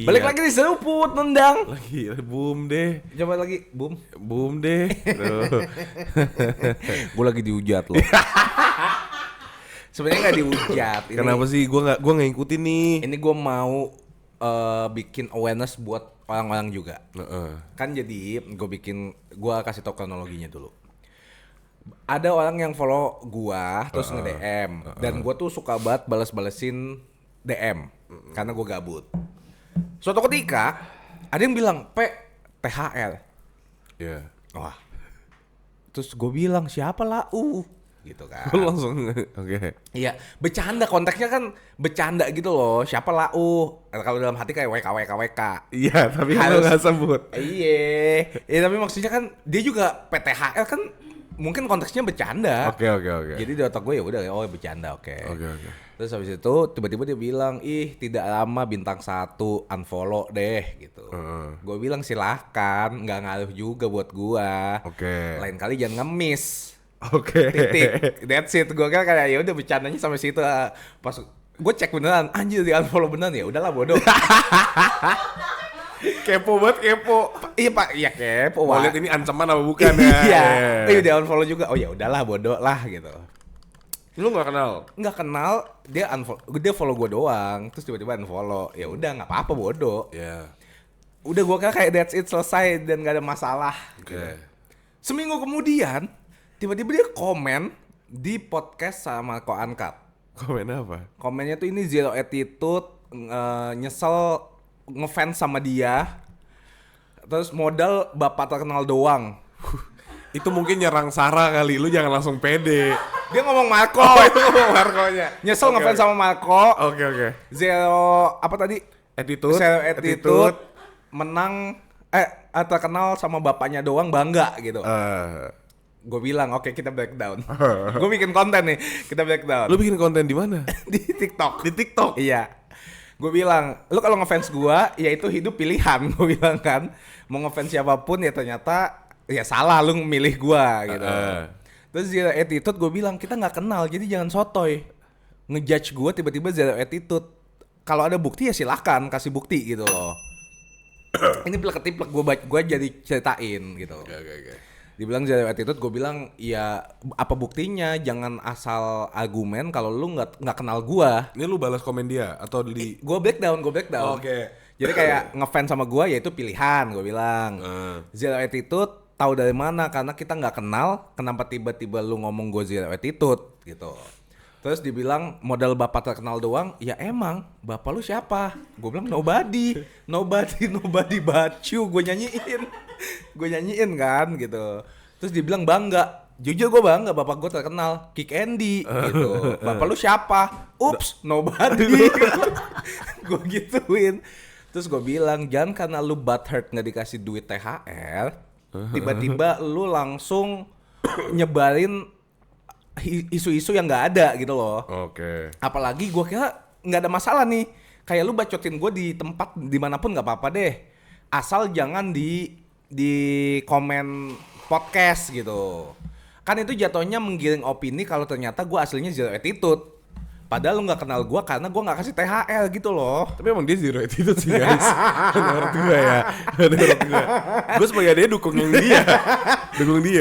Balik lagi di seruput nendang. Lagi boom deh. Coba lagi, boom. Boom deh. Gue lagi dihujat loh. Sebenarnya nggak dihujat. Kenapa sih gua nggak ngikutin nih? Ini gue mau bikin awareness buat orang-orang juga. Kan jadi gue kasih tau kronologinya dulu. Ada orang yang follow gua terus nge-DM dan gua tuh suka banget bales-balesin DM karena gua gabut. Suatu ketika ada yang bilang, THR. Iya. Wah. Terus gue bilang, siapa lah? Gitu kan. Lu langsung oke. Iya, bercanda, konteksnya kan bercanda gitu loh. Siapa lah? Kalau dalam hati kayak WK. Iya, tapi lu Harus- nggak sebut. Iya. Tapi maksudnya kan dia juga PTHR kan mungkin konteksnya bercanda. Oke. Jadi di otak gue ya udah, bercanda, oke. Oke. Terus habis itu tiba-tiba dia bilang, tidak lama bintang 1 unfollow deh gitu. Gue bilang silahkan, nggak ngaruh juga buat gua. Oke. Lain kali jangan ngemis. Oke. Titik. That's it. Gue kan kayak ya udah bercandanya sampai situ. Pas gue cek beneran, anjir di unfollow beneran ya. Udahlah bodoh. Kepo banget kepo. Iya Pak, iya kepo. Mau Wak. lihat ini ancaman apa bukan ya? Iya. Tapi di unfollow juga. Oh ya udahlah bodoh lah gitu. Lu nggak kenal? Nggak kenal, dia follow gue doang. Terus tiba-tiba unfollow. Ya udah nggak apa-apa bodoh. Iya. Udah gue kira kayak that's it, selesai dan gak ada masalah. Oke. Gitu. Seminggu kemudian tiba-tiba dia komen di podcast sama Ko Angkat. Komen apa? Komennya tuh ini zero attitude, nyesel ngefans sama dia. Terus modal bapak terkenal doang. Itu mungkin nyerang Sarah kali. Lu jangan langsung pede. Dia ngomong Marco. Itu Marco-nya. Nyesel Oke, ngefans oke. sama Marco. Oke. Zero apa tadi? Attitude. Zero attitude. Menang terkenal sama bapaknya doang, bangga gitu. Gue bilang oke, kita breakdown. Gue bikin konten nih, kita breakdown. Lu bikin konten di mana? Di TikTok. Di TikTok. Iya. Gue bilang, lu kalau ngefans gue, ya itu hidup pilihan. Gue bilang kan, mau ngefans siapapun ya ternyata ya salah lu milih gue gitu. Terus zero attitude gue bilang, kita nggak kenal, jadi jangan sotoy. Ngejudge gue tiba-tiba zero attitude. Kalau ada bukti ya silakan kasih bukti gitu loh. Ini plek-ketiplek gue jadi ceritain gitu. Oke. Dibilang zero attitude, gue bilang ya apa buktinya, jangan asal argumen kalau lu nggak kenal gue. Ini lu balas komen dia atau di Gue breakdown. Oke. Jadi kayak ngefans sama gue ya itu pilihan, gue bilang. Zero attitude tahu dari mana, karena kita nggak kenal, kenapa tiba-tiba lu ngomong gue zero attitude gitu. Terus dibilang modal bapak terkenal doang, ya emang bapak lu siapa? Gue bilang nobody but you. Gue nyanyiin kan gitu. Terus dibilang bangga. Jujur gue bangga, bapak gue terkenal, Kick Andy gitu. Bapak lu siapa? Ups, nobody. Gue gituin. Terus gue bilang, jangan karena lu butthurt gak dikasih duit THR, tiba-tiba lu langsung nyebarin isu-isu yang gak ada gitu loh. Oke. Apalagi gue kira gak ada masalah nih. Kayak lu bacotin gue di tempat dimanapun gak apa-apa deh. Asal jangan di komen podcast gitu. Kan itu jatuhnya menggiring opini kalau ternyata gue aslinya zero attitude. Padahal lu gak kenal gue karena gue gak kasih THR gitu loh. Tapi emang dia zero attitude sih guys. Menurut gue ya. Gue sebagai dia dukung dia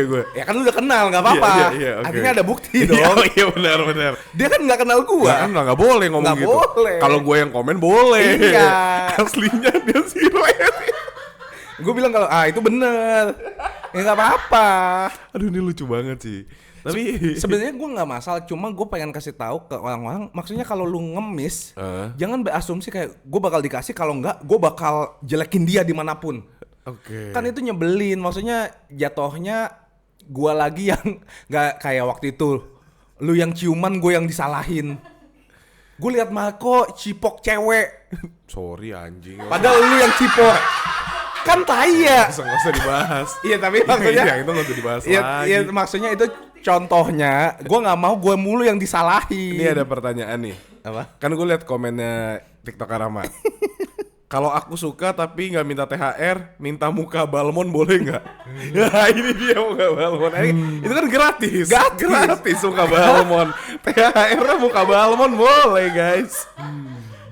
gue. Ya kan lu udah kenal, gak apa-apa. Iya, oke. Artinya ada bukti dong. Iya benar. Dia kan gak kenal gue. Kan nggak boleh ngomong Nggak gitu. boleh. Kalau gue yang komen boleh. Iya. Aslinya dia zero attitude. Gue bilang kalau itu bener. Ya gak apa-apa. Aduh ini lucu banget sih. Tapi Sebenarnya gue nggak masalah, cuma gue pengen kasih tahu ke orang-orang. Maksudnya kalau lu ngemis, jangan berasumsi kayak gue bakal dikasih, kalau nggak gue bakal jelekin dia dimanapun. Oke. Kan itu nyebelin. Maksudnya jatuhnya gue lagi yang nggak kayak waktu itu. Lu yang ciuman, gue yang disalahin. Gue lihat Marco cipok cewek, Sorry anjing. padahal lu yang cipok. Kan tai ya. Nggak usah dibahas. Iya tapi maksudnya Iya, itu nggak usah dibahas Iya, lagi. iya, maksudnya itu contohnya. Gue nggak mau gue mulu yang disalahin. Ini ada pertanyaan nih. Apa? Kan gue liat komennya TikTok Rama. Kalau aku suka tapi nggak minta THR, minta muka Balmon boleh nggak? Ya ini dia muka Balmon. Itu kan gratis. Gratis muka Balmon. THR muka Balmon boleh guys.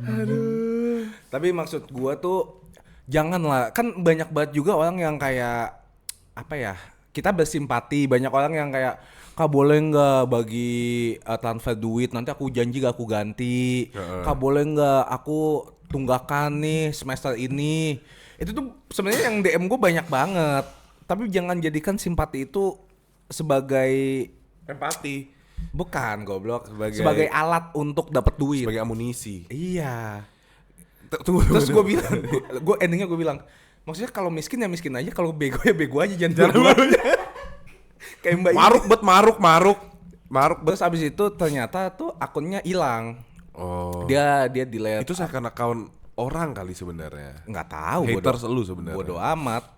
Aduh. Tapi maksud gua tuh janganlah, kan banyak banget juga orang yang kayak apa ya? Kita bersimpati, banyak orang yang kayak Kak boleh nggak bagi transfer duit, nanti aku janji gak aku ganti. Kak boleh nggak aku tunggakan nih semester ini. Itu tuh sebenarnya yang DM gue banyak banget. Tapi jangan jadikan simpati itu sebagai Empati. bukan goblok, sebagai alat untuk dapat duit. Sebagai amunisi. Iya. Tunggu. Terus gue bilang, gue endingnya gue bilang, maksudnya kalau miskin ya miskin aja, kalau bego ya bego aja, jangan dua-duanya. Kayak Mbak Maruk. Terus abis itu ternyata tuh akunnya hilang. Oh. Dia delete. Itu seakan account orang kali sebenarnya. Nggak tahu. Haters lu sebenarnya. Bodoh amat.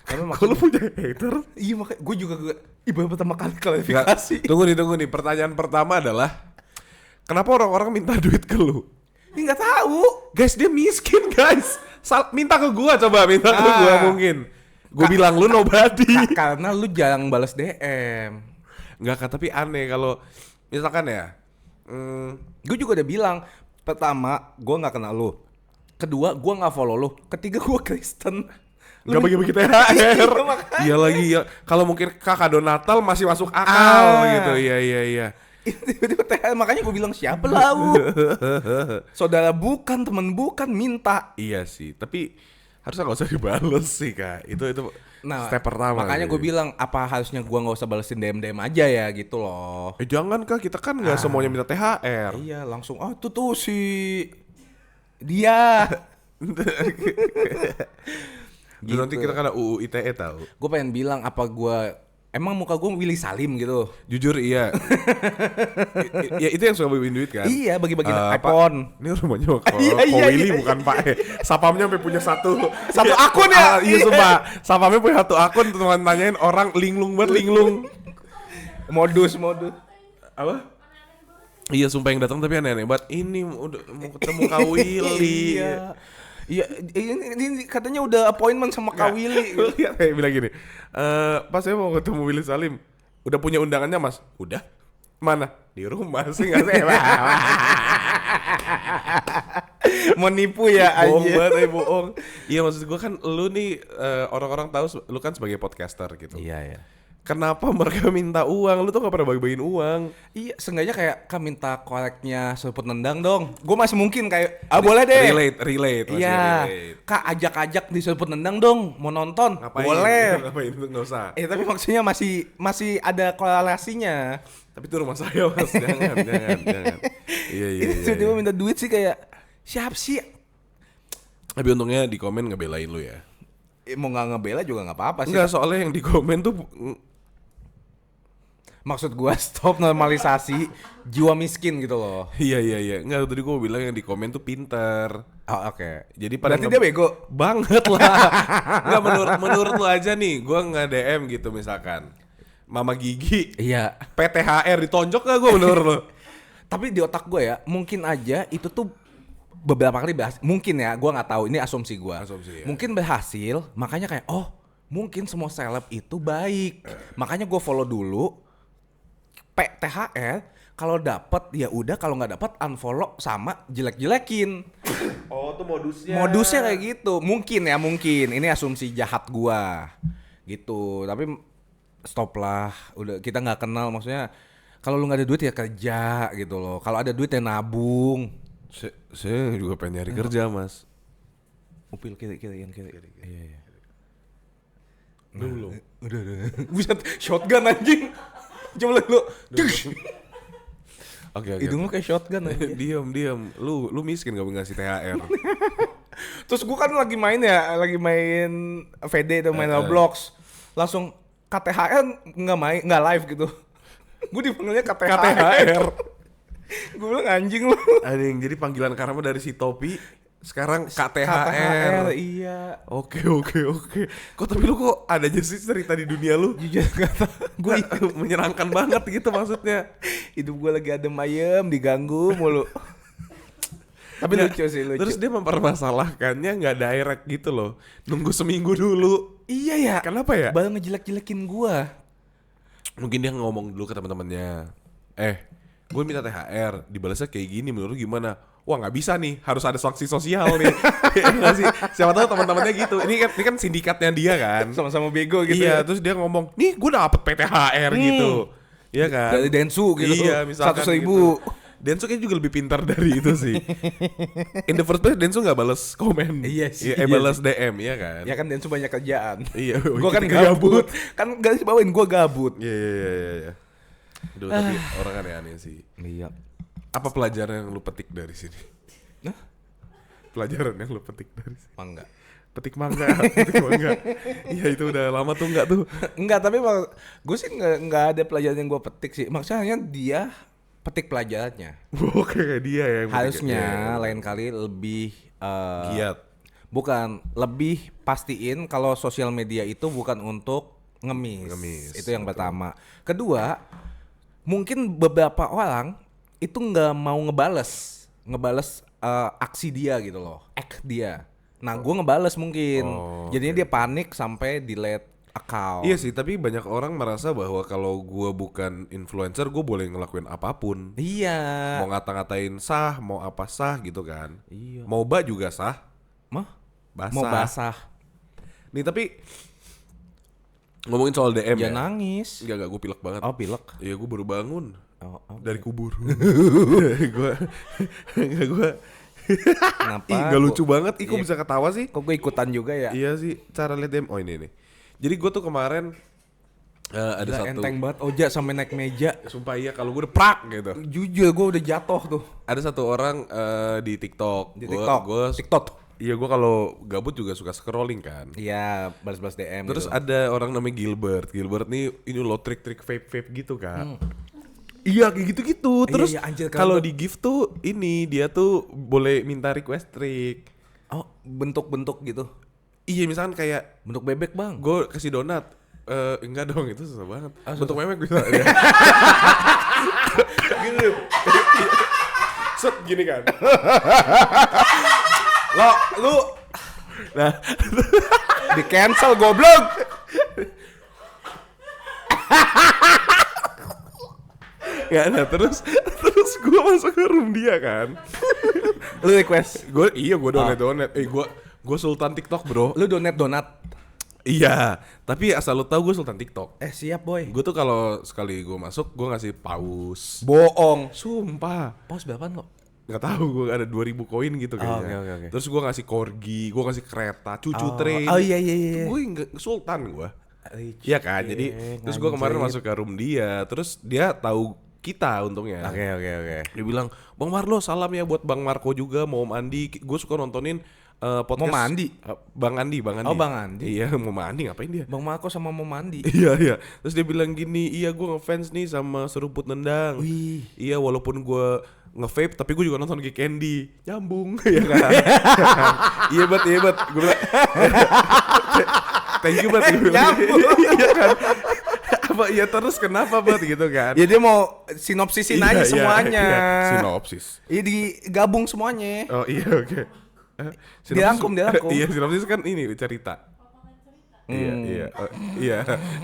Tapi Kalau punya hater? Iya makanya gue juga baru pertama kali klarifikasi. Tunggu nih. Pertanyaan pertama adalah kenapa orang-orang minta duit ke lu? Ini nggak tahu. Guys, dia miskin guys. Minta ke gua coba, minta ke gua mungkin. Gue bilang lu nobody. Karena lu jarang balas DM. Enggak Kak, tapi aneh kalau misalkan ya. Gue juga udah bilang, pertama gue nggak kenal lu. Kedua gue nggak follow lu. Ketiga gue Kristen. Gak bagi-bagi THR. Iya lagi ya. Kalau mungkin kado Natal masih masuk akal gitu. Iya. Tiba-tiba THR, makanya gue bilang siapa lau. Saudara bukan, temen bukan, minta. Iya sih, tapi harusnya gak usah dibales sih Kak. Itu step pertama. Makanya gue bilang apa harusnya gue gak usah balesin DM aja ya gitu loh. Jangan Kak, kita kan gak semuanya minta THR. Iya langsung, itu tuh si dia. Gitu. Nanti kita kena UU ITE tahu. Gue pengen bilang apa gue emang muka gue Willy Salim gitu. Jujur iya. Ya itu yang suka bagiin duit kan. Iya bagi-bagiin iPhone. Ini rumahnya kok Willy bukan Pak. Sapamnya sampai punya satu akun ya. Iya sumpah. Sapamnya punya satu akun, teman nanyain orang linglung. Modus. Apa? Iya sumpah yang datang tapi aneh-aneh banget. Ini udah mau ketemu Kak Willy. Iya, ini katanya udah appointment sama Kak Willy. Lihat bilang gini. Pas saya mau ketemu Willy Salim, udah punya undangannya Mas? Udah. Mana? Di rumah sih nggak sih. Mau nipu ya aja. Bohong. Iya maksud gue kan lu nih orang-orang tahu lu kan sebagai podcaster gitu. Iya. Kenapa mereka minta uang? Lu tuh gak pernah bagi-bagiin uang. Iya, seenggaknya kayak Kak minta koreknya seruput nendang dong. Gue masih mungkin kayak boleh deh. Relate. Iya. Kak ajak di seruput nendang dong, mau nonton. Ngapain? Boleh. Ngapain itu enggak usah. Tapi maksudnya masih ada korelasinya. Tapi itu rumah saya Mas, jangan. Iya. Tiba-tiba minta duit sih kayak siap sih. Tapi untungnya di komen ngebelain lu ya. Mau nggak ngebela juga nggak apa-apa sih. Enggak, soalnya yang di komen tuh maksud gua stop normalisasi jiwa miskin gitu loh. Iya. Enggak, tadi gua bilang yang di komen tuh pinter. Oh, oke. Jadi pada berarti dia bego banget lah. Enggak, menurut lu aja nih, gua nge-DM gitu misalkan. Mama Gigi. Iya. PTHR ditonjok gak gua menurut lu? Tapi di otak gua ya, mungkin aja itu tuh beberapa kali berhasil. Mungkin ya, gua nggak tahu. Ini asumsi gua. Ya. Mungkin berhasil, makanya kayak mungkin semua seleb itu baik. Makanya gua follow dulu. THR kalau dapat ya udah, kalau nggak dapat unfollow sama jelek-jelekin. Oh, tuh modusnya. Modusnya kayak gitu. Mungkin. Ini asumsi jahat gua. Gitu. Tapi stop lah. Udah kita nggak kenal, maksudnya kalau lu nggak ada duit ya kerja gitu loh. Kalau ada duit ya nabung. Saya juga pengen nyari kerja, Mas. Upil kiri. Iya. Belum. Udah. Buset, shotgun anjing. Coba lu. Oke. Hidung lu kayak shotgun anjing. Diam. Lu miskin gak ngasih THR. Terus gua kan lagi main VD atau main Roblox. Langsung KTHR enggak live gitu. Gua dipanggilnya KTHR. Gue bilang anjing lu. Anjing, jadi panggilan karma dari si Topi sekarang KTHR. Iya. Oke. Kok tapi lu kok ada aja sih cerita di dunia lu? Jujur kata Gue menyenangkan banget gitu maksudnya. Hidup gue lagi adem ayem, diganggu mulu. Tapi lucu sih. Terus dia mempermasalahkannya nggak direct gitu loh. Nunggu seminggu dulu. Iya ya. Kenapa ya? Baru ngejelek-jelekin gue. Mungkin dia ngomong dulu ke teman-temannya. Gue minta THR, dibalasnya kayak gini, menurut lu gimana? wah nggak bisa nih, harus ada sanksi sosial nih. Iya nggak sih? Siapa tahu teman-temannya gitu. Ini kan sindikatnya dia kan. Sama-sama bego gitu. Iya, ya. terus dia ngomong, nih gue dapet PTHR gitu. Iya kan? Dari Densu gitu. Iya, misalkan 100.000. gitu. Densu kayaknya juga lebih pintar dari itu sih. In the first place Densu nggak balas komen. Iya sih, Iya, iya balas DM, iya kan? Ya kan Densu banyak kerjaan. Iya, Gue kan kita gabut. Kan garis bawain gue gabut. Iya. Aduh, tapi orang aneh-aneh sih. Iya. Apa pelajaran yang lu petik dari sini? Pelajaran yang lu petik dari sini? Mangga. Petik mangga. Iya itu udah lama tuh enggak tuh. Enggak, tapi gue sih nggak ada pelajaran yang gue petik sih. Maksudnya dia petik pelajarannya. Kayak dia ya yang Harusnya petik. lain kali lebih Giat. bukan, lebih pastiin kalau sosial media itu bukan untuk ngemis. Itu yang pertama. Kedua, mungkin beberapa orang itu nggak mau ngebales aksi dia gitu loh, act dia. Nah, gue ngebales mungkin. Jadinya dia panik sampai delete account. Iya sih, tapi banyak orang merasa bahwa kalau gue bukan influencer, gue boleh ngelakuin apapun. Iya. Mau ngata-ngatain sah, mau apa sah gitu kan. Iya. Mau juga sah. Basah. Mau basah. Nih tapi ngomongin soal DM ya. Nangis. Enggak, gue pilek banget. Oh, pilek. Iya, gue baru bangun dari kubur. gue Kenapa? Gak lucu banget. Kok Iya. bisa ketawa sih? Kok gue ikutan juga ya? Iya sih, cara lihat DM. Oh ini nih. Jadi gue tuh kemarin ada Gila, satu. enteng banget Oja sampai naik meja. Sumpah iya, kalau gue udah prak gitu. Jujur gue udah jatuh tuh. Ada satu orang di TikTok. Di TikTok. TikTok. Iya, gue kalau gabut juga suka scrolling kan. Iya, balas-balas DM. Terus gitu. ada orang namanya Gilbert. Gilbert nih ini lo trik-trik vape gitu kan. Iya kayak gitu-gitu. Terus Iya, anjir, kalau keren di gift tuh ini dia tuh boleh minta request trick. Oh, bentuk-bentuk gitu. Iya misalkan kayak Bentuk bebek, Bang. gue kasih donat. Enggak dong, itu susah banget. Bentuk memek bisa. Gini. Set gini kan. Lu nah di cancel goblok. Ya, nah terus gue masuk ke room dia kan. Lu request. Gue donat. Gue sultan TikTok bro. Lu donat. Iya, tapi asal lu tahu gue sultan TikTok. Siap, boy. Gue tuh kalau sekali gue masuk gue ngasih paus. Bohong. Sumpah. Pos berapaan lo? Nggak tahu, gue ada 2.000 koin gitu kayaknya. Oke. Terus gue ngasih corgi, gue ngasih kereta, cucu train. Oh iya. Gue sultan gue. Iya kan, jadi terus gue kemarin masuk ke room dia, terus dia tahu kita untungnya. Oke. Dia bilang, Bang Marlo salam ya buat Bang Marco juga mau mandi. Gue suka nontonin podcast. Mau mandi? Bang Andi. Oh, Bang Andi. Iya mau mandi ngapain dia? Bang Marco sama mau mandi. Iya. Terus dia bilang gini, iya gue ngefans nih sama Seruput Nendang. Wih. Iya walaupun gue nge-vape tapi gue juga nonton Geek Candy. Nyambung. Iya kan? Iya bet. Gue bilang thank you bet. Nyambung. Iya kan? Apa iya terus kenapa bet gitu kan? Ya dia mau sinopsisin aja semuanya. Iya. Sinopsis. Iya digabung semuanya. Oh iya oke. Dirangkum. Iya sinopsis kan ini cerita. Iya.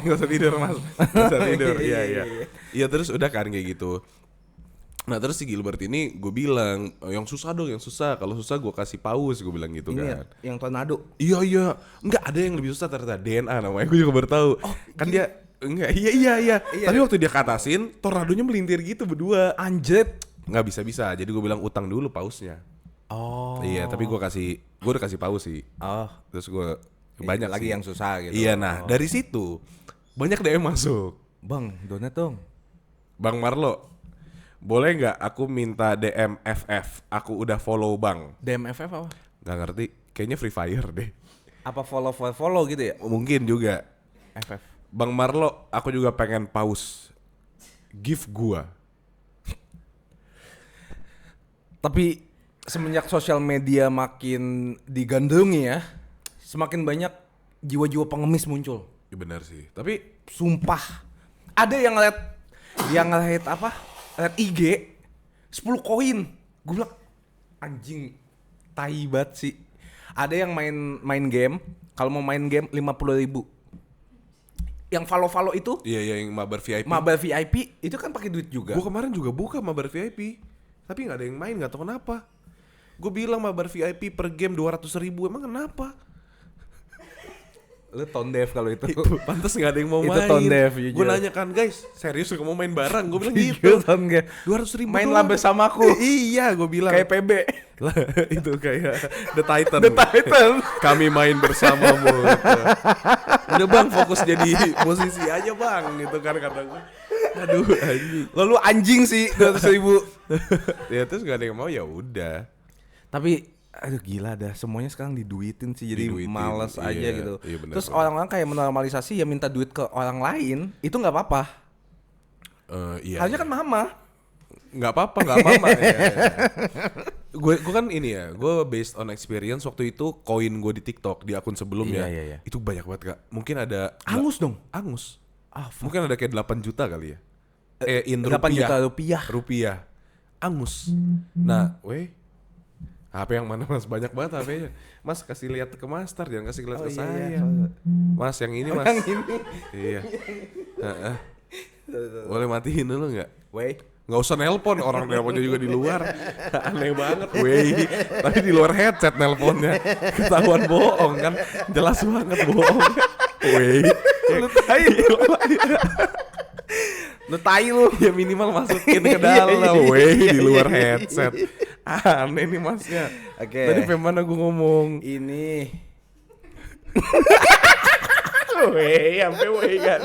Nggak usah tidur mas. Nggak usah tidur. Iya. Iya terus udah kan kayak gitu. Nah terus si Gilbert ini gue bilang yang susah. Kalau susah gue kasih paus, gue bilang gitu Ini kan. yang tornado. Iya. Enggak ada yang lebih susah ternyata DNA namanya. Gue juga baru tahu. Kan dia enggak. Iya. Tapi waktu dia katasin tornadonya melintir gitu berdua. Anjir. Nggak bisa. Jadi gue bilang utang dulu pausnya. Oh. Iya, tapi gue udah kasih paus sih. Oh. Terus gue banyak lagi sih yang susah gitu. Iya, nah dari situ banyak DM masuk. Bang, donat dong. Bang Marlo, boleh nggak aku minta DM FF? Aku udah follow bang. DM FF apa? Gak ngerti, kayaknya Free Fire deh. Apa follow gitu ya? Mungkin juga. FF. Bang Marlo, aku juga pengen paus. Give gua. Tapi semenjak sosial media makin digandrungi ya, semakin banyak jiwa-jiwa pengemis muncul. Ya benar sih. Tapi Sumpah. Ada yang ngeliat apa? Lihat IG 10 koin. Gue bilang anjing tai banget sih. Ada yang main game, kalau mau main game 50.000. Yang follow itu iya yang mabar VIP. Mabar VIP itu kan pakai duit juga. Gua kemarin juga buka mabar VIP, tapi nggak ada yang main, nggak tahu kenapa. Gue bilang mabar VIP per game 200.000, emang kenapa? Lu tone deaf kalau itu. Pantas nggak ada yang mau Itu main. tone deaf, jujur. Gue nanya kan, guys, serius gak mau main bareng? Gue bilang Itu gitu. tone deaf. 200.000 Main doang. lah bersamaku. Iya, gue bilang. Kayak PB. Lah, itu kayak The Titan. The Titan. Kami main bersamamu. Gitu. Udah bang, fokus jadi musisi aja bang, gitu kan kata gue. Aduh, anjing. Lalu anjing sih 200.000. Ya terus gak ada yang mau, ya udah. Tapi aduh gila dah, semuanya sekarang diduitin sih, jadi Diduitin, males aja iya, gitu. iya bener, Terus bener. orang-orang kayak menormalisasi ya minta duit ke orang lain, itu nggak apa-apa. Iya. Harusnya kan mama. Nggak apa-apa ya. Gue kan ini ya, gue based on experience waktu itu koin gue di TikTok di akun sebelumnya. Iya. Itu banyak banget kak. Mungkin ada Angus dong. Angus. Ah, Mungkin ada kayak 8 juta kali ya. In 8 rupiah. juta rupiah. Rupiah. Angus. Nah, HP yang mana mas? Banyak banget HP-nya. Mas kasih lihat ke Master, jangan kasih lihat ke saya. Mas yang ini mas. Yang ini. Iya. Boleh matiin dulu nggak? Wey. Nggak usah nelpon, orang nelponnya juga di luar. Aneh banget, wey. Tapi di luar headset nelponnya. Ketahuan bohong kan. Jelas banget bohong. Wey. Lu tai. Lu tai lu. Ya minimal masukin ke dalam, wey, di luar headset. Aneh nih masnya. Oke. Tadi sampai mana gue ngomong? Ini. Wey, sampai wey kan.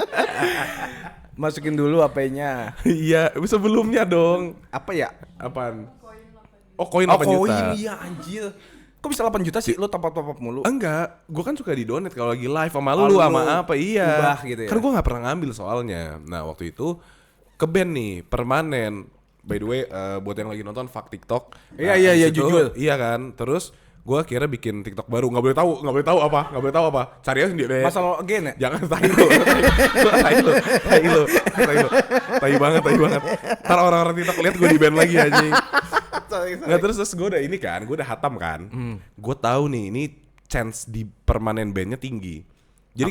Masukin dulu HP-nya. Iya, sebelumnya dong. Apa ya? Apaan? Oh, koin 8 juta. Koin, iya anjir. Kok bisa 8 juta sih? Lu top-up mulu. Enggak, gue kan suka di donate kalau lagi live sama Oh, lu lu sama apa, iya. ubah gitu ya? Kan gue nggak pernah ngambil soalnya. Nah waktu itu ke band nih permanen. By the way, buat yang lagi nonton fuck TikTok. Iya, Habis itu, jujur. Iya kan. Terus gue akhirnya bikin TikTok baru. Nggak boleh tahu apa. Cari aja sendiri. Masalah gen ya? Jangan tai lu. Tai banget. Ntar orang-orang TikTok lihat gue di band lagi anjing. Nggak, terus gue udah ini kan, gue udah hatam kan. Gue tahu nih ini chance di permanen bandnya tinggi. Jadi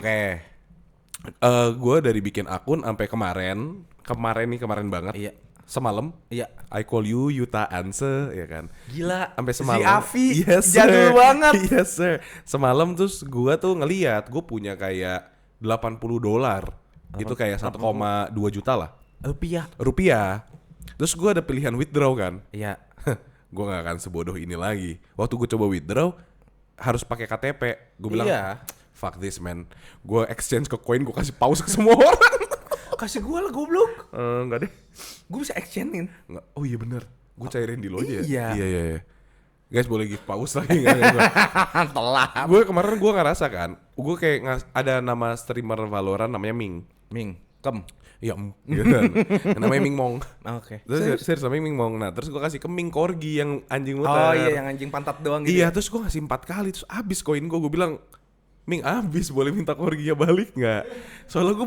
gue dari bikin akun sampai kemarin banget. Iya. Semalam. Iya. I call you Yuta Anse, ya kan. Gila. Sampai semalam. Si Avi. Yes, jadul banget. Yes sir. Semalam terus gue tuh ngeliat gue punya kayak $80. Itu kayak 1,2 juta lah. Rupiah. Terus gue ada pilihan withdraw kan. Iya. Gue gak akan sebodoh ini lagi. Waktu gue coba withdraw harus pakai KTP. Gue bilang, fuck this man. Gue exchange ke koin, gue kasih pause ke semua orang. Kasih gua lah goblok. Enggak deh. Gue bisa exchange-in. Enggak. Oh iya bener. Gue cairin di lo aja. Iya. Iya. Guys boleh give pause lagi gak? Telat. Gue kemarin gue ngerasa kan. Gue kayak ada nama streamer Valorant namanya Ming. Iya, gitu kan. Namanya Ming Mong. Oke. Terus serius namanya Ming Mong. Nah, terus gue kasih ke Ming Corgi yang anjing muter. Oh iya, yang anjing pantat doang gitu. Iya, terus gue ngasih 4 kali terus abis koin gue bilang, Ming abis, boleh minta Corginya balik nggak? Soalnya gue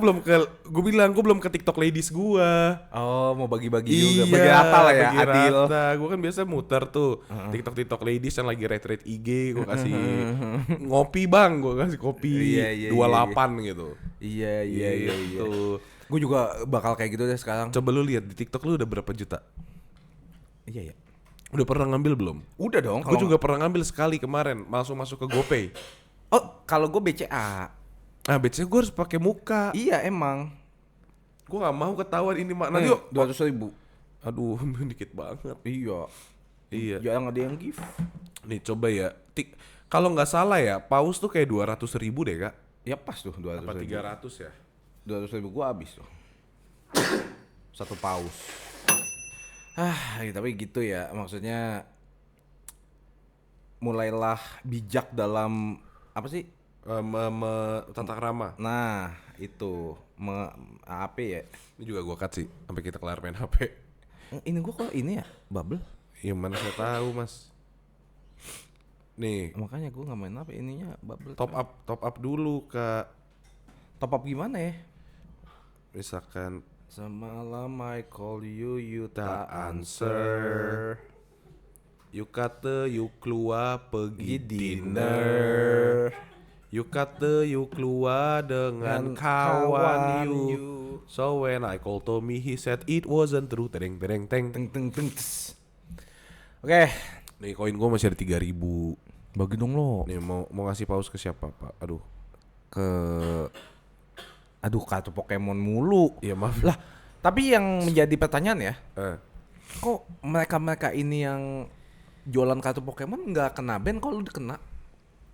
belum ke TikTok ladies gue. Oh, mau bagi-bagi juga. Bagi rata lah ya, adil. Gue kan biasa muter tuh TikTok ladies yang lagi rate IG, gue kasih ngopi bang, gue kasih kopi 28 gitu. Iya. Gitu. Gue juga bakal kayak gitu deh sekarang. Coba lu lihat di TikTok lu udah berapa juta? Iya. Udah pernah ngambil belum? Udah dong. Gue juga pernah ngambil sekali kemarin, langsung masuk ke GoPay. Oh, kalau gue BCA. Ah, biasanya gue harus pakai muka. Iya emang. Gue nggak mau ketahuan ini mak. Nanti 200.000. Aduh, dikit banget. Iya. Jarang ada yang give. Nih coba ya. Kalau nggak salah ya, paus tuh kayak 200.000 deh kak. Ya pas tuh 200.000. Apa 300 ya? 200.000 gue habis tuh. Satu paus. Tapi gitu ya. Maksudnya mulailah bijak dalam apa sih? Tata krama. Nah, itu apa ya? Ini juga gua cut sih sampai kita kelar main HP. Ini gua kok ini ya, bubble. Ya mana saya tahu, Mas. Nih, Makanya gua enggak main apa ininya bubble. top up dulu, Kak. Top up gimana ya? Misalkan Semalam I call you, you tak tak answer. answer. You kata you keluar pergi dinner. Dinner. You kata you keluar dengan kawan you. So when I called Tommy, he said it wasn't true. Teng. Teng. Oke. Nih koin gue masih ada 3.000. Bagi dong lo. Nih mau ngasih paus ke siapa Pak? Aduh, kartu Pokemon mulu. Iya maaf. Lah, tapi yang menjadi pertanyaan ya, Kok kok mereka ini yang jualan kartu Pokemon nggak kena ban, kok lu kena?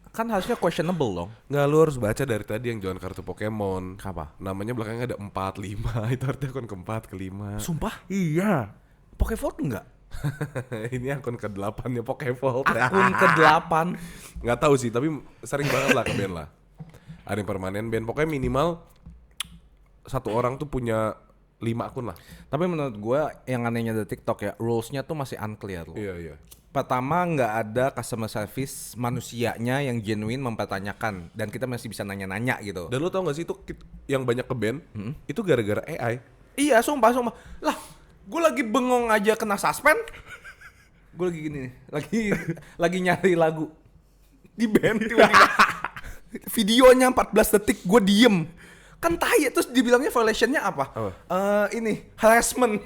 Kan harusnya questionable dong. nggak, lu harus baca dari tadi yang jualan kartu Pokemon. Apa? Namanya belakangnya ada 4, 5. Itu artinya akun keempat, kelima. Sumpah? Iya. Pokevolt enggak? Ini akun ke-8 ya Pokevolt. Akun ke-8. Nggak tahu sih, tapi sering banget lah ke ban lah. Ada yang permanen ban. Pokoknya minimal satu orang tuh punya 5 akun lah. Tapi menurut gue yang anehnya dari TikTok ya, rules-nya tuh masih unclear loh. Iya. Pertama, nggak ada customer service manusianya yang genuine mempertanyakan, dan kita masih bisa nanya-nanya gitu. Dan lu tau gak sih itu yang banyak ke ban itu gara-gara AI. Iya, sumpah. Lah, gue lagi bengong aja kena suspend. Gue lagi gini nih, lagi nyari lagu di band tiba-tiba. Videonya 14 detik gue diem. Kan tai, terus dibilangnya violationnya apa? Ini harassment.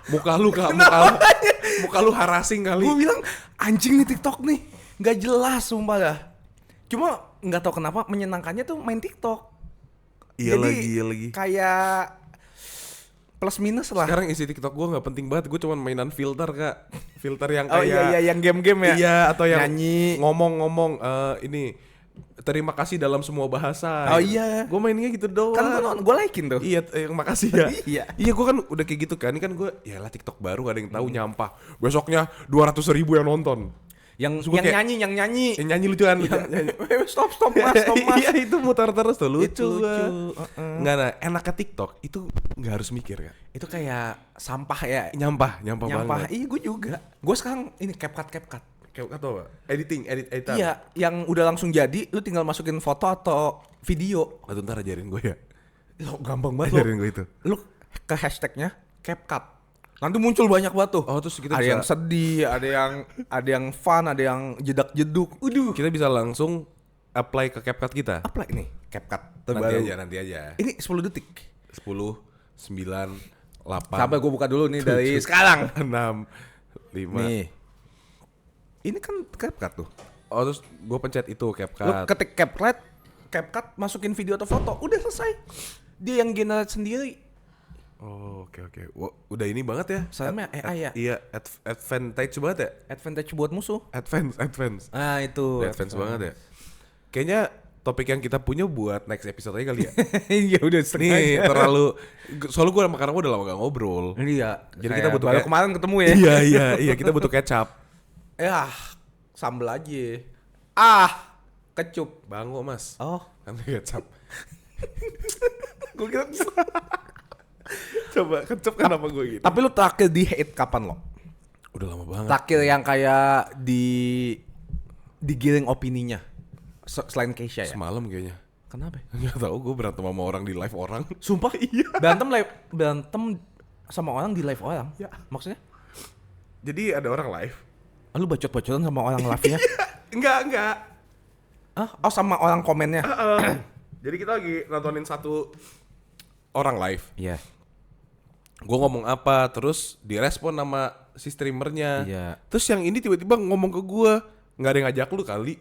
Muka lu harassing kali. Gue bilang anjing nih TikTok nih, nggak jelas sumpah dah. Cuma nggak tahu kenapa menyenangkannya tuh main TikTok. Iya Jadi lagi. kayak plus minus lah. Sekarang isi TikTok gue nggak penting banget, gue cuma mainan filter Kak. Filter yang Oh kayak iya, yang game-game ya. Iya, atau yang nyanyi. ngomong ini terima kasih dalam semua bahasa. Oh iya. Gue mainnya gitu doang. Kan gue likein tuh. Iya, yang makasih ya. Iya. Gue kan udah kayak gitu kan. Ini kan gue, ya lah TikTok baru gak ada yang tahu nyampah. Besoknya 200.000 yang nonton. Yang kayak- nyanyi. Yang nyanyi lucuan. Stop mas. Iya, itu muter terus tuh lucu. Lucu. Nggak, nah enaknya TikTok itu nggak harus mikir kan. Itu kayak sampah ya. Nyampah banget. Iya, gue juga. Gue sekarang ini CapCut. Kayak atau apa? Editan. Iya, yang udah langsung jadi, lu tinggal masukin foto atau video. Atau ntar ajarin gue ya. Lo gampang banget Ajarin gue itu. Lu ke hashtagnya CapCut. Nanti muncul banyak banget tuh. Oh, terus kita ada bisa- yang sedih, ada yang fun, ada yang jedak-jeduk. Kita bisa langsung apply ke CapCut kita. Apa ini? CapCut Nanti terbaru. aja. Ini 10 detik. 10, 9, 8. Sabar, gue buka dulu nih dari sekarang. 6, 5. Nih. Ini kan CapCut tuh. Oh, terus gue pencet itu Lu CapCut. ketik CapCut, masukin video atau foto, udah selesai. Dia yang generate sendiri. Oh, oke. Wah, udah ini banget ya. Soalnya AI ya. Iya, advantage banget ya. Advantage buat musuh. Advance. Ah, itu. Advance banget ya. Kayaknya topik yang kita punya buat next episode aja kali ya. Iya, udah setengah. Nih terlalu, soalnya gue karena gue udah lama gak ngobrol. Iya. Jadi kita butuh baru kayak- kemarin ketemu ya. Iya, kita butuh kecap. Ya, sambel aja. Kecup. Bango mas. Oh, Kan kecap. gue kira. Coba kecap kenapa gue gitu? Tapi lu terakhir di hate kapan lo? Udah lama banget. Terakhir yang kayak digiring opininya. Selain Keisha ya. Semalam kayaknya. Kenapa? Gak tau, gue berantem sama orang di live orang. Sumpah iya. Berantem sama orang di live orang. Ya. Maksudnya? Jadi ada orang live. Lu bacot-bacotan sama orang live-nya? Enggak. Oh, sama orang komennya? Jadi kita lagi nontonin satu orang live. Iya. Gue ngomong apa, terus direspon sama si streamernya. Iya. Terus yang ini tiba-tiba ngomong ke gue, nggak ada yang ngajak lu kali.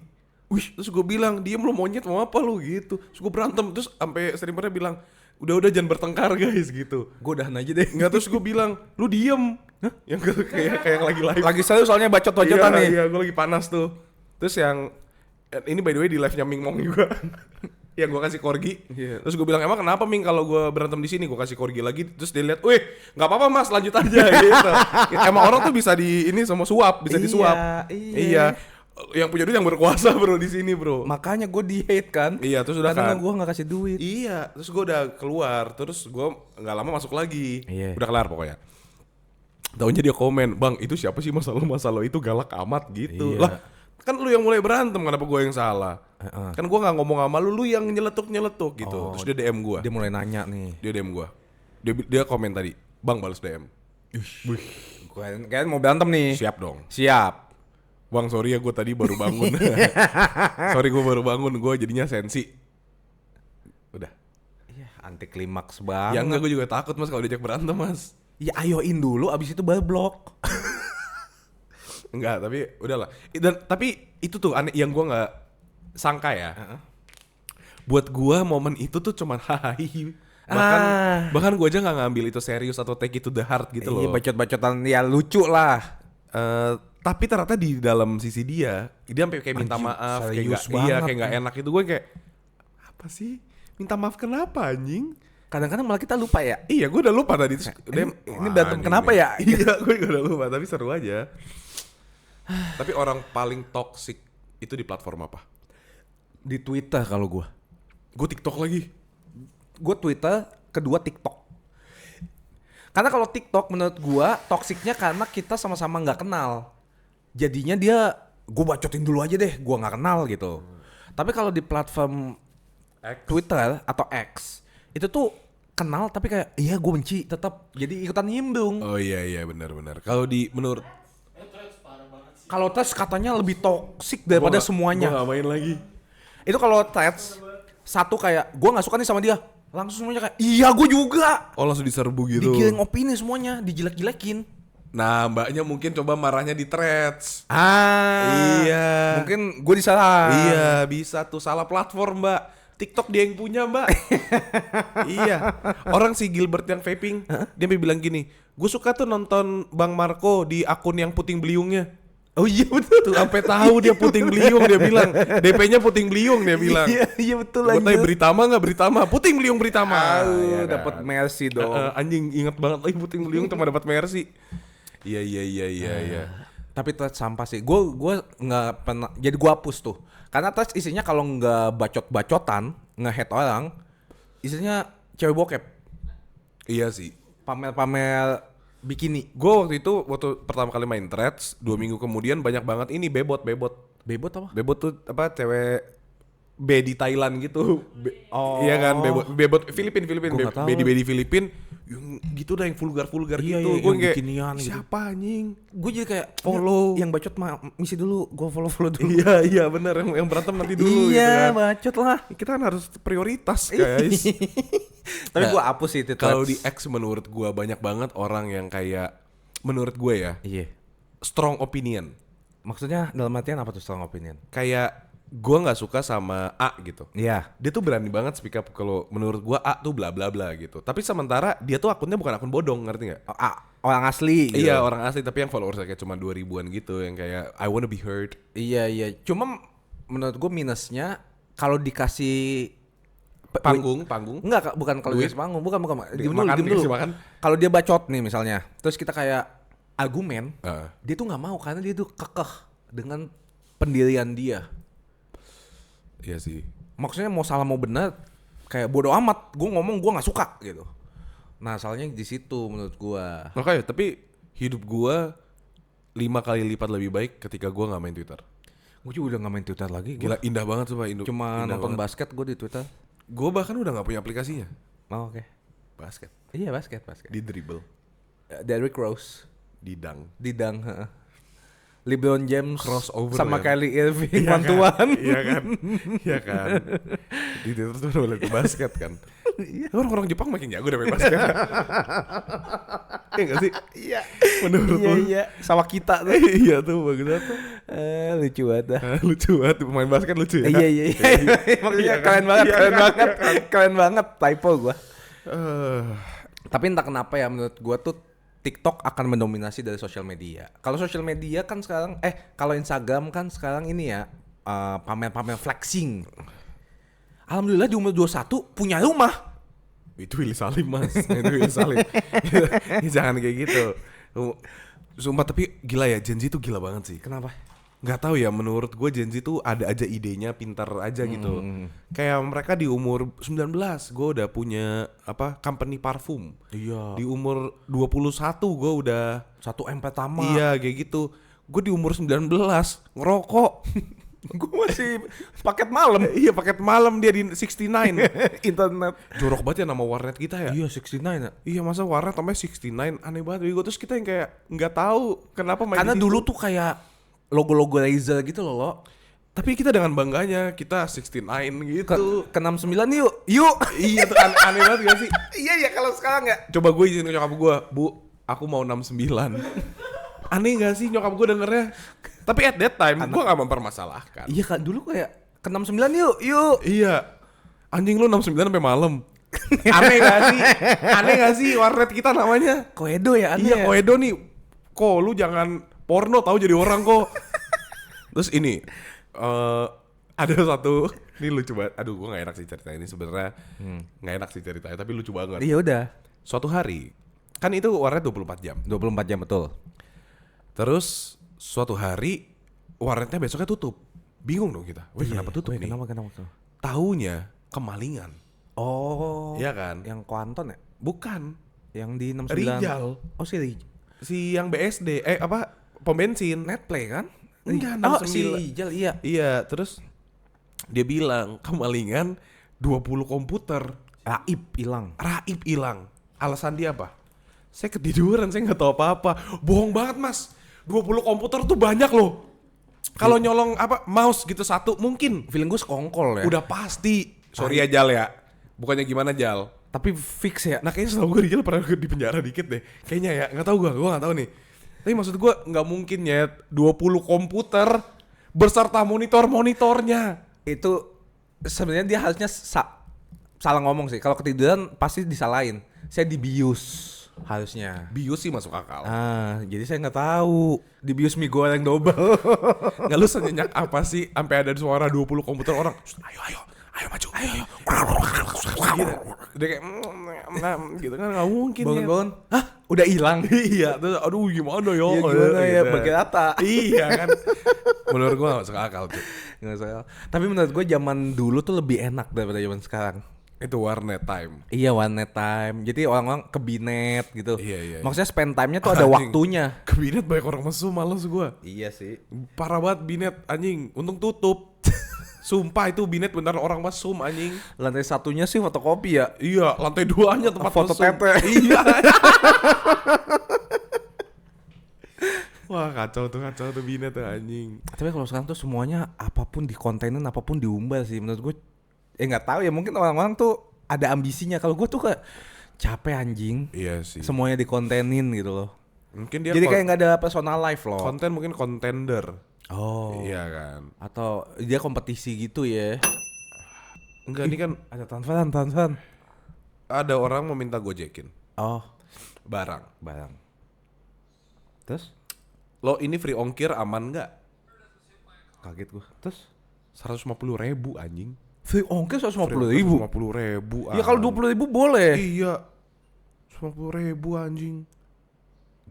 Wih, terus gue bilang, diem lu monyet mau apa lu gitu. Terus gue berantem, terus sampai streamernya bilang, udah jangan bertengkar guys gitu. Gue udahan aja deh. Nggak, terus gue bilang, lu diem. Yang kayak yang lagi live. Lagi seru soalnya bacot-bacotan nih. Iya, gue lagi panas tuh. Terus yang ini by the way di live-nya Ming Mong juga. Yang gue kasih korgi. Iya. Terus gue bilang, emang kenapa Ming kalau gue berantem di sini gue kasih korgi lagi. Terus dia lihat, wih nggak apa-apa mas, lanjut aja gitu. Emang orang tuh bisa di ini sama suap, bisa disuap. Iya. Yang punya duit yang berkuasa bro di sini bro. Makanya gue di hate kan. Iya, terus udah karena kan. gue nggak kasih duit. Iya, terus gue udah keluar, terus gue nggak lama masuk lagi. Iya. Udah kelar pokoknya. Taunya dia komen, bang itu siapa sih masalah itu galak amat gitu. Iya. Lah kan lu yang mulai berantem, kenapa gue yang salah? Kan gue nggak ngomong sama lu yang nyeletuk gitu. Oh, Terus dia DM gue, Dia mulai nanya nih. dia DM gue, dia komen tadi, bang balas DM. Kalian mau berantem nih. Siap dong. Siap. Bang sorry ya gue tadi baru bangun. Sorry gue baru bangun, gue jadinya sensi. Udah. Iya, anti klimaks banget. Ya enggak, gue juga takut mas kalau diajak berantem mas. Ya ayoin dulu, abis itu baru blok. Enggak, tapi udahlah. Dan tapi itu tuh aneh yang gue nggak sangka ya. Buat gue momen itu tuh cuman hahaha. Bahkan gue aja nggak ngambil itu serius atau take itu the heart gitu loh. Iya, bacot-bacotan ya lucu lah. Tapi ternyata di dalam sisi dia sampai kayak minta maaf, kayak nggak enak itu. Gue kayak apa sih? Minta maaf kenapa anjing? Kadang-kadang malah kita lupa ya. Iya, gue udah lupa tadi. Ini berantem kenapa ya? Iya, gue udah lupa. Tapi seru aja. Tapi orang paling toxic itu di platform apa? Di Twitter kalau gue. Gue TikTok lagi. Gue Twitter, kedua TikTok. Karena kalau TikTok menurut gue toksiknya karena kita sama-sama nggak kenal. Jadinya dia, gue bacotin dulu aja deh, gue nggak kenal gitu. Tapi kalau di platform Twitter atau X, itu tuh kenal tapi kayak, iya gue benci tetap. Jadi ikutan nyimdung. Oh iya benar. Kalau di menurut kalau Threads katanya lebih toksik daripada semuanya. Gue gak main lagi. Itu kalau Threads satu kayak gue nggak suka nih sama dia, langsung semuanya kayak iya gue juga. Oh langsung diserbu gitu. Digiring opini semuanya, dijelek-jelekin. Nah mbaknya mungkin coba marahnya di Threads. Iya. Mungkin gue disalah. Iya bisa tuh, salah platform mbak. TikTok dia yang punya mbak. Iya. Orang si Gilbert yang vaping, dia bilang gini, gue suka tuh nonton Bang Marco di akun yang puting beliungnya. Oh iya betul tuh, sampai tahu dia puting beliung, dia bilang DP-nya puting beliung, dia bilang. Iya betul lagi. Gue tanya Britama puting beliung Britama. Ya, dapat Mercy dong. Anjing inget banget lagi puting beliung cuma dapat Mercy. Iya. Tapi Threads sampah sih. Gue nggak pernah. Jadi gue hapus tuh. Karena Threads isinya kalau nggak bacot-bacotan, nge-hate orang, isinya cewek bokep. Iya sih. Pamer-pamer bikini. Gue waktu pertama kali main Threads, 2 minggu kemudian banyak banget ini bebot. Bebot apa? Bebot tuh apa cewek B di Thailand gitu. Oh. Iya kan bebot Filipin bedi Filipin yang gitu dah, yang vulgar Iya, gitu. Iya, Gue kayak bikinian gitu. siapa anjing? Gue jadi kayak follow. Yang bacot mah misi dulu, gue follow dulu. Iya benar, yang berantem nanti dulu gitu iya, kan. bacot lah. Kita kan harus prioritas guys. Tapi gue hapus sih itu. Kalau di X menurut gue banyak banget orang yang kayak, menurut gue ya, iya, strong opinion. Maksudnya dalam artian apa tuh strong opinion? Kayak gue nggak suka sama A gitu. Iya. Dia tuh berani banget speak up kalau menurut gue A tuh bla bla bla gitu. Tapi sementara dia tuh akunnya bukan akun bodong, ngerti nggak? Orang asli. Gitu. Iya orang asli, tapi yang followersnya kayak cuma 2000-an gitu, yang kayak I wanna be heard. Iya. Cuma menurut gue minusnya kalau dikasih panggung. Enggak, bukan kalau dikasih panggung, bukan. Diem dulu. Kalau dia bacot nih misalnya, terus kita kayak argumen, dia tuh nggak mau karena dia tuh kekeh dengan pendirian dia. Iya sih. Maksudnya mau salah mau benar kayak bodo amat, gue ngomong gue nggak suka gitu. Nah salahnya di situ menurut gue. Makanya tapi hidup gue 5 kali lipat lebih baik ketika gue nggak main Twitter. Gue juga udah nggak main Twitter lagi. Gila indah banget tuh pak. Cuma nonton basket gue di Twitter. Gue bahkan udah nggak punya aplikasinya. Oh, oke. Basket. Iya basket. Di dribble. Derrick Rose. Di dunk. LeBron James crossover sama kan? Kyrie Irving mantuan. Iya kan. Di Twitter tuh udah boleh basket kan. Orang-orang Jepang makin jago udah main basket. Iya nggak sih? Iya. Menurut lo? Iya. Sama kita tuh. Iya tuh bagus apa? Lucu banget. Lucu banget main basket lucu ya. Iya. Maksudnya keren banget. Typo gua. Tapi entah kenapa ya menurut gua tuh TikTok akan mendominasi dari sosial media. Kalau sosial media kan sekarang, kalau Instagram kan sekarang ini ya pamer-pamer flexing. Alhamdulillah di umur 21 punya rumah. Itu Willy Salim mas. Itu Willy Salim. Jangan kayak gitu. Sumpah tapi gila ya, Gen Z tuh gila banget sih. Kenapa? Nggak tahu ya, menurut gue Gen Z tuh ada aja idenya, pintar aja gitu. Kayak mereka di umur 19 gue udah punya company parfum. Iya. Di umur 21 gue udah 1M pertama. Iya kayak gitu. Gue di umur 19 ngerokok. Gue masih paket malam. Iya paket malam, dia di 69 internet. Jorok banget ya nama warnet kita ya. Iya 69 ya. Iya masa warnet namanya 69, aneh banget. Terus kita yang kayak nggak tahu kenapa main. Karena dulu tuh kayak logo-logo Razer gitu loh. Tapi kita dengan bangganya kita 69 gitu. Ke 69 yuk. Iya tuh aneh banget gak sih? Iya kalau sekarang ya. Coba gue izin ke nyokap gue, Bu, aku mau 69. Aneh gak sih nyokap gue dengernya? Tapi at that time gue gak mempermasalahkan. Iya kan dulu kayak ke 69 yuk. Iya. Anjing lu 69 sampai malam. Aneh gak sih? Aneh gak sih warnet kita namanya? Koedo ya aneh. Iya, Koedo nih. Kok lu jangan porno tahu jadi orang kok. Terus ini ada satu, ini lucu banget. Aduh, gue gak enak sih cerita ini sebenarnya. Gak enak sih ceritanya, tapi lucu banget. Iya udah. Suatu hari, kan itu warnet 24 jam. 24 jam betul. Terus suatu hari warnetnya besoknya tutup. Bingung dong kita. Wih, kenapa tutup nih? Kenapa? Taunya kemalingan. Oh. Iya kan? Yang Kuanton ya? Bukan. Yang di 69. Rijal. Oh si Rijal. Si yang BSD, pom bensin. Netplay kan? Enggak, Oh 69. si Rijal iya. Iya, terus dia bilang kemalingan 20 komputer. Raib hilang. Alasan dia apa? Saya ketiduran, saya nggak tahu apa-apa. Bohong banget mas. 20 komputer tuh banyak loh. Kalau nyolong mouse gitu satu mungkin. Feeling gue sekongkol ya. Udah pasti. Sorry ya Jal ya. Bukannya gimana Jal. Tapi fix ya. Nah kayaknya setahu gue Rijal pernah di penjara dikit deh. Kayaknya ya. Nggak tahu gue nggak tahu nih. Tapi maksud gue nggak mungkin ya 20 komputer beserta monitornya. Itu sebenarnya dia harusnya salah ngomong sih. Kalau ketiduran pasti disalahin. Saya dibius harusnya. BIOS sih masuk akal. Jadi saya nggak tahu dibius mie goreng double. Nggak lu senyenyak apa sih sampai ada suara 20 komputer orang. Ayo maju. Ayo. Gitu. Dia kayak gitu kan nggak mungkin ya. Bangun. Hah? Udah hilang. Iya, terus aduh gimana ya? Iya gimana ya gitu. bergerata. Iya kan. Menurut gua nggak masuk akal tuh. Nggak salah. Tapi menurut gue zaman dulu tuh lebih enak daripada zaman sekarang. Itu warnet time. Iya warnet time. Jadi orang-orang ke binet gitu. Iya. Maksudnya spend time-nya tuh ada waktunya. Ke binet banyak orang mesum, males gua. Iya sih. Parah banget binet anjing. Untung tutup. Sumpah itu binet beneran orang mesum anjing. Lantai satunya sih fotokopi ya. Iya, lantai 2-nya tempat foto mesum. tete. Iya. Wah kacau tuh binet tuh anjing. Tapi kalau sekarang tuh semuanya apapun dikontenin, apapun diumbar sih menurut gue. Nggak tahu ya, mungkin orang-orang tuh ada ambisinya. Kalau gue tuh kayak capek anjing. Iya sih. Semuanya dikontenin gitu loh. Mungkin dia jadi kayak nggak ada personal life loh. Konten mungkin contender. Oh. Iya kan. Atau dia kompetisi gitu ya. Enggak, ini kan ada transferan. ada orang mau minta gojekin Oh, barang. Terus? Lo ini free ongkir aman nggak? Kaget gue. Terus? 150.000 anjing. Free ongkir 150.000. 150.000. Ya kalau 20.000 boleh. Iya. 150.000 anjing.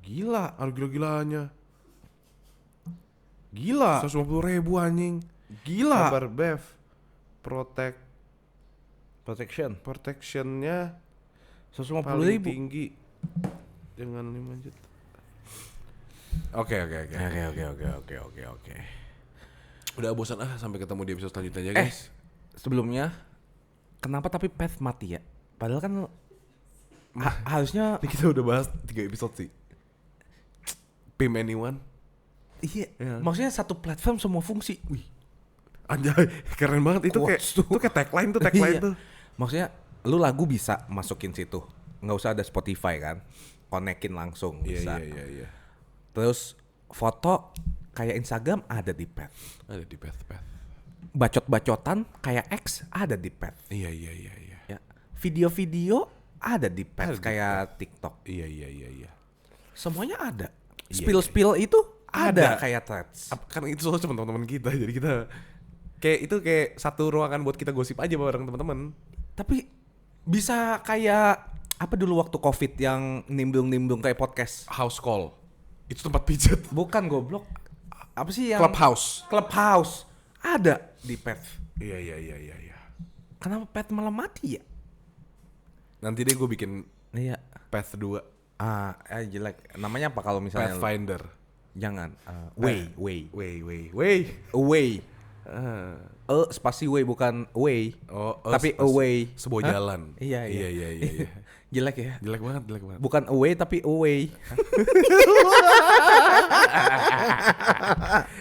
Gila, harus gila-gilanya. Gila. 150.000 anjing. Gila. Sabar Bev. Protectionnya 150.000 paling tinggi. Jangan 5 juta. Oke. Udah bosan sampai ketemu di episode selanjutnya guys. Sebelumnya kenapa tapi Path mati ya? Padahal kan harusnya Ini kita udah bahas 3 episode sih. Pim anyone? Iya. Maksudnya satu platform semua fungsi. Wih. Anjay, keren banget itu kayak Quotes tuh. itu kayak tagline tuh. Maksudnya lu lagu bisa masukin situ. Nggak usah ada Spotify kan. Konekin langsung bisa. Iya. Terus foto kayak Instagram ada di Path. Ada di Path. Bacot-bacotan kayak X ada di Path. Iya. Ya. Video-video ada di Path kayak TikTok. Iya. Semuanya ada. Iya, Spill itu ada kayak Threads. Kan itu soalnya cuma teman-teman kita, jadi kita kayak satu ruangan buat kita gosip aja bareng teman-teman. Tapi bisa kayak apa dulu waktu COVID yang nimbrung kayak podcast. House call. Itu tempat pijat. Bukan goblok. Apa sih yang Clubhouse. Ada di Path. Iya. Kenapa Path malah mati ya? Nanti deh gue bikin Iya. Path 2. Jelek. Namanya apa kalau misalnya? Pathfinder. Jangan. Way. Way. Spasi way bukan way. Tapi spasi. away. Sebuah jalan. Iya. Jelek ya. Jelek banget. Bukan away tapi away.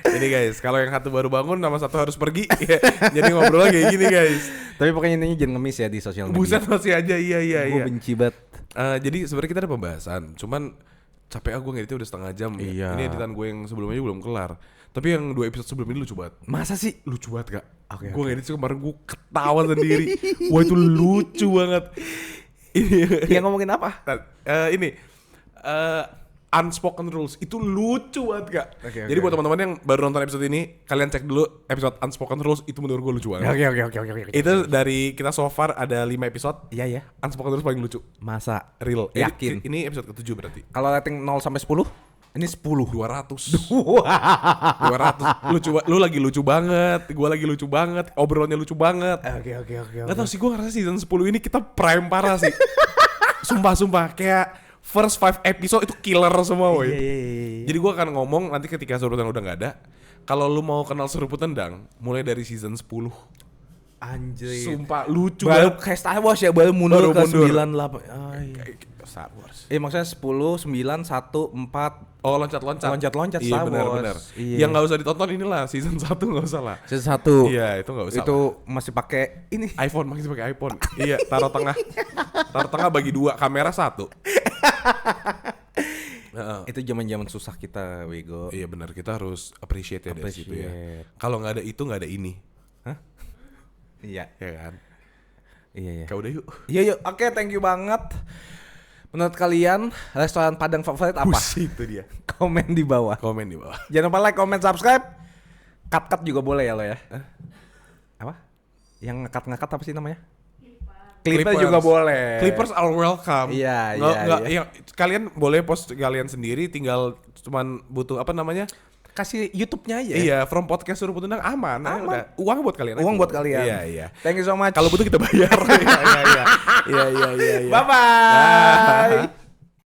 Jadi guys, kalau yang satu baru bangun, nama satu harus pergi. Jadi ngobrol kayak gini guys. Tapi pokoknya intinya jangan ngemis ya di sosial media. Buset masih aja, iya. Gue benci banget. Jadi sebenarnya kita ada pembahasan, cuman capek gue ngeditnya udah setengah jam. Iya. Ini editan gue yang sebelumnya belum kelar. Tapi yang 2 episode sebelum ini lucu banget. Masa sih? Lucu banget Kak. Oke, Gue ngedit sih kemarin gue ketawa sendiri. Wah itu lucu banget. Yang ngomongin apa? Ini Unspoken Rules itu lucu banget Kak. Oke. Jadi buat teman-teman yang baru nonton episode ini, kalian cek dulu episode Unspoken Rules, itu menurut gue lucu banget. Oke. Itu dari kita so far ada 5 episode. Iya ya. Unspoken Rules paling lucu. Masa? Real. Yakin? Ini episode ke-7 berarti. Kalau rating 0 sampai 10? Ini 10. 200. 200. Lu lagi lucu banget, gue lagi lucu banget, obrolannya lucu banget. Oke. Gak tau sih, gue ngerasa season 10 ini kita prime parah sih. Sumpah kayak first 5 episode itu killer semua woy. Iya. Jadi gue akan ngomong nanti ketika Seruput Tendang udah gak ada, kalau lu mau kenal Seruput Tendang mulai dari season 10. Anjir. Sumpah lucu Baru banget. kayak Star Wars ya, baru mundur ke 9, 8. Kayak Star Wars. Maksudnya 10, 9, 1, 4. Oh loncat-loncat. Loncat-loncat Iya, Star Wars. benar. Iya. Yang gak usah ditonton inilah season 1 gak usah lah. Season 1. Iya itu gak usah. Itu masih pakai ini. iPhone, masih pakai iPhone. Iya, taruh tengah bagi 2, kamera 1. Itu zaman-zaman susah kita, Wigo. Iya benar, kita harus appreciate ya dari situ ya. Appreciate. Kalau nggak ada itu nggak ada ini, Iya. ya kan? Iya. Kau udah yuk. Yuk. Oke, thank you banget. Menurut kalian restoran Padang favorit apa? Itu dia. Komen di bawah. Komen di bawah. Jangan lupa like, comment, subscribe. Cut juga boleh ya lo ya. Apa? Yang ngekat apa sih namanya? Clipper juga boleh. Clippers are welcome. Iya. Kalian boleh post kalian sendiri, tinggal cuman butuh apa namanya? Kasih YouTube-nya aja. Iya, from podcast Seruput Tendang aman. Udah. Uang buat kalian. Uang buat kalian. Iya. Thank you so much. Kalau butuh kita bayar. Iya. Bye bye.